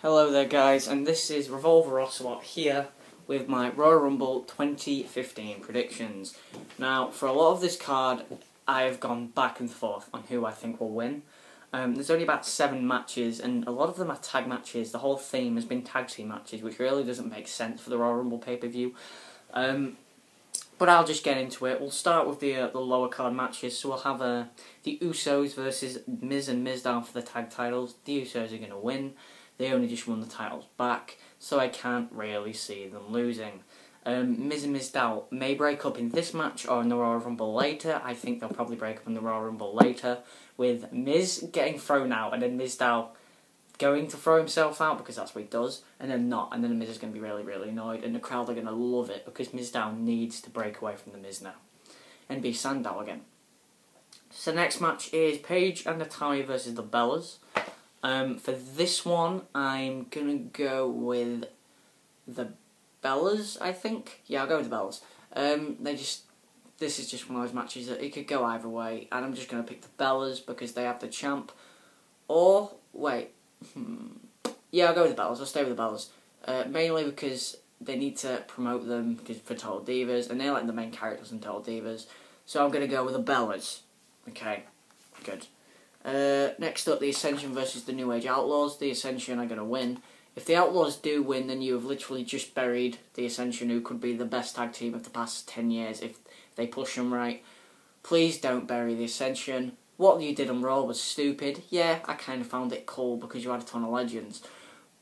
Hello there guys, and this is Revolver Ocelot here with my Royal Rumble 2015 predictions. Now, for a lot of this card, I have gone back and forth on who I think will win. There's only about 7 matches, and a lot of them are tag matches. The whole theme has been tag team matches, which really doesn't make sense for the Royal Rumble pay-per-view. But I'll just get into it. We'll start with the lower card matches. So we'll have the Usos versus Miz and Mizdow for the tag titles. The Usos are going to win. They only just won the titles back, so I can't really see them losing. Miz and Mizdow may break up in this match or in the Royal Rumble later. I think they'll probably break up in the Royal Rumble later, with Miz getting thrown out and then Mizdow going to throw himself out because that's what he does, and then not, and then the Miz is going to be really, really annoyed, and the crowd are going to love it because Mizdow needs to break away from the Miz now and be Sandow again. So the next match is Paige and Natalya versus the Bellas. For this one, I'm going to go with the Bellas, I think. Yeah, I'll go with the Bellas. This is just one of those matches that it could go either way, and I'm just going to pick the Bellas because they have the champ. Or, wait, yeah, I'll go with the Bellas. I'll stay with the Bellas. Mainly because they need to promote them for Total Divas, and they're like the main characters in Total Divas. So I'm going to go with the Bellas. Okay, good. Next up, the Ascension versus the New Age Outlaws. The Ascension are going to win. If the Outlaws do win, then you have literally just buried the Ascension, who could be the best tag team of the past 10 years if they push them right. Please don't bury the Ascension. What you did on Raw was stupid. Yeah, I kind of found it cool because you had a ton of legends.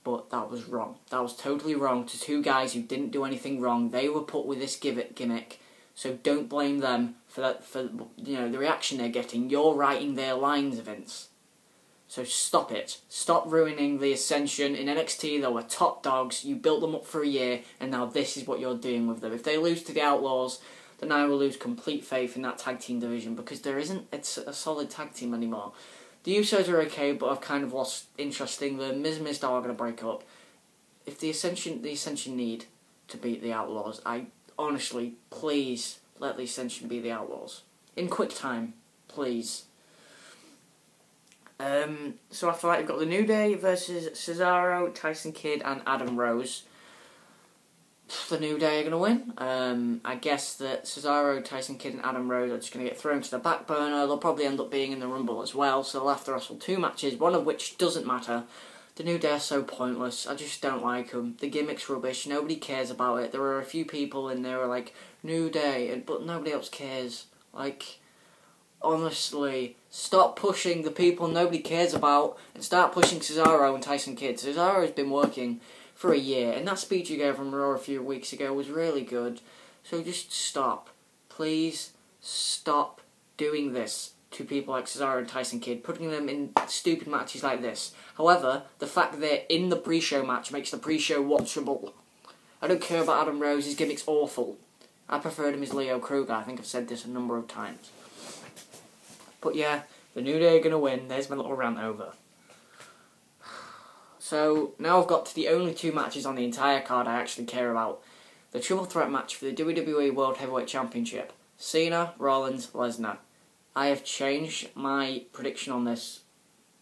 But that was wrong. That was totally wrong to 2 guys who didn't do anything wrong. They were put with this gimmick. So don't blame them for that. For the reaction they're getting. You're writing their lines, Vince. So stop it. Stop ruining the Ascension. In NXT, they were top dogs. You built them up for a year, and now this is what you're doing with them. If they lose to the Outlaws, then I will lose complete faith in that tag team division because there isn't a solid tag team anymore. The Usos are okay, but I've kind of lost interest in them. Miz and Mizdow are going to break up. If the Ascension need to beat the Outlaws, honestly, please let the Ascension be the Outlaws. In quick time, please. So after that, you've got the New Day versus Cesaro, Tyson Kidd, and Adam Rose. The New Day are going to win. I guess that Cesaro, Tyson Kidd, and Adam Rose are just going to get thrown to the back burner. They'll probably end up being in the Rumble as well, so they'll have to wrestle 2 matches, one of which doesn't matter. The New Day are so pointless. I just don't like them. The gimmick's rubbish. Nobody cares about it. There are a few people in there who are like, New Day, but nobody else cares. Like, honestly, stop pushing the people nobody cares about and start pushing Cesaro and Tyson Kidd. Cesaro's been working for a year, and that speech you gave from Raw a few weeks ago was really good. So just stop. Please stop doing this to people like Cesaro and Tyson Kidd, putting them in stupid matches like this. However, the fact that they're in the pre-show match makes the pre-show watchable. I don't care about Adam Rose, his gimmick's awful. I preferred him as Leo Kruger. I think I've said this a number of times. But yeah, the New Day are going to win. There's my little rant over. So, now I've got to the only 2 matches on the entire card I actually care about. The triple threat match for the WWE World Heavyweight Championship. Cena, Rollins, Lesnar. I have changed my prediction on this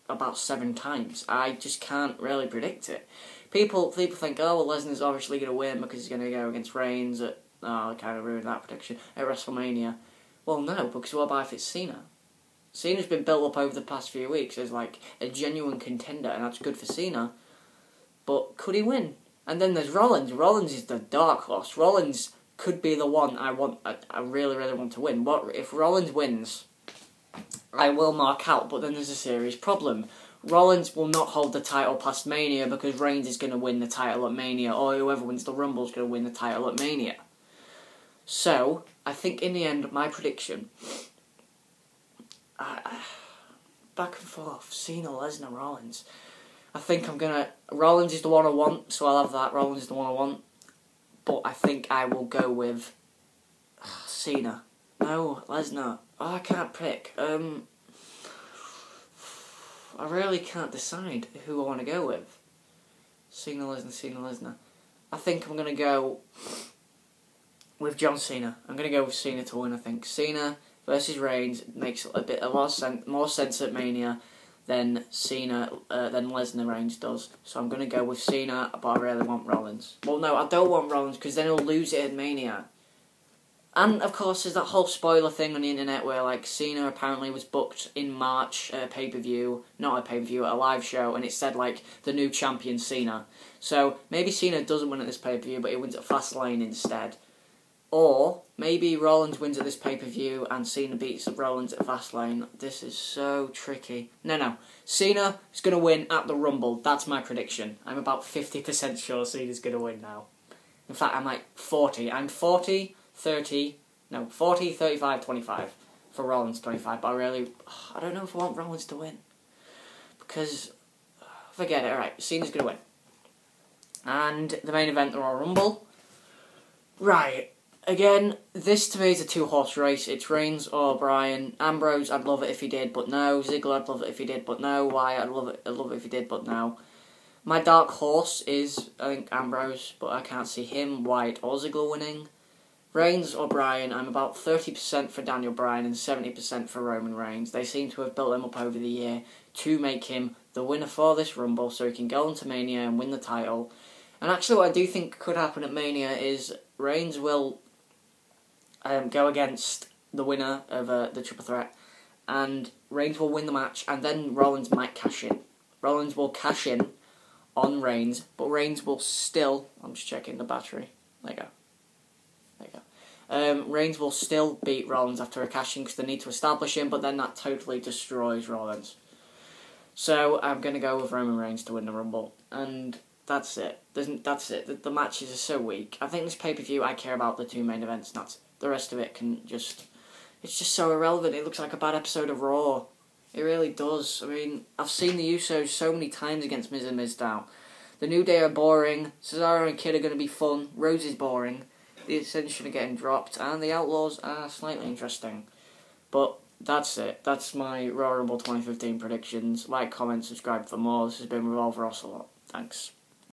about 7 times. I just can't really predict it. People think, oh, well, Lesnar's obviously going to win because he's going to go against Reigns at, I kind of ruined that prediction, at WrestleMania. Well, no, because what about if it's Cena? Cena's been built up over the past few weeks as like a genuine contender, and that's good for Cena. But could he win? And then there's Rollins. Rollins is the dark horse. Rollins could be the one I really, really want to win. What if Rollins wins? I will mark out, but then there's a serious problem. Rollins will not hold the title past Mania because Reigns is going to win the title at Mania, or whoever wins the Rumble is going to win the title at Mania. So, I think in the end, my prediction, back and forth, Cena, Lesnar, Rollins. I think Rollins is the one I want, so I'll have that. Rollins is the one I want. But I think I will go with Cena. No, Lesnar. Oh, I can't pick. I really can't decide who I want to go with. Cena, Lesnar. I think I'm going to go with John Cena. I'm going to go with Cena to win, I think. Cena versus Reigns makes a lot more sense at Mania. than Lesnar Reigns does. So I'm going to go with Cena, but I really want Rollins. Well, no, I don't want Rollins because then he'll lose it at Mania. And, of course, there's that whole spoiler thing on the internet where, like, Cena apparently was booked in March at a pay-per-view, not a pay-per-view, at a live show, and it said, like, the new champion Cena. So, maybe Cena doesn't win at this pay-per-view, but he wins at Fastlane instead. Or, maybe Rollins wins at this pay-per-view and Cena beats Rollins at Fastlane. This is so tricky. No. Cena is going to win at the Rumble. That's my prediction. I'm about 50% sure Cena's going to win now. In fact, I'm like 40. I'm 40... 40, 35, 25 for Rollins, 25, but I don't know if I want Rollins to win, because, forget it, alright, Cena's going to win. And the main event, the Royal Rumble. Right, again, this to me is a two-horse race. It's Reigns or Bryan. Ambrose, I'd love it if he did, but no. Ziggler, I'd love it if he did, but no. Wyatt, I'd love it if he did, but no. My dark horse is, I think, Ambrose, but I can't see him, Wyatt, or Ziggler winning. Reigns or Bryan, I'm about 30% for Daniel Bryan and 70% for Roman Reigns. They seem to have built him up over the year to make him the winner for this Rumble so he can go on to Mania and win the title. And actually what I do think could happen at Mania is Reigns will go against the winner of the Triple Threat, and Reigns will win the match, and then Rollins might cash in. Rollins will cash in on Reigns, but Reigns will still... I'm just checking the battery. There you go. Reigns will still beat Rollins after a cash-in because they need to establish him, but then that totally destroys Rollins. So I'm going to go with Roman Reigns to win the Rumble, and that's it. That's it. The matches are so weak. I think this pay-per-view, I care about the two main events, and that's the rest of it can just... It's just so irrelevant. It looks like a bad episode of Raw. It really does. I mean, I've seen the Usos so many times against Miz and Mizdow. The New Day are boring. Cesaro and Kid are going to be fun. Rose is boring. The Ascension are getting dropped, and the Outlaws are slightly interesting. But that's it. That's my Royal Rumble 2015 predictions. Like, comment, subscribe for more. This has been Revolver Ocelot. Thanks.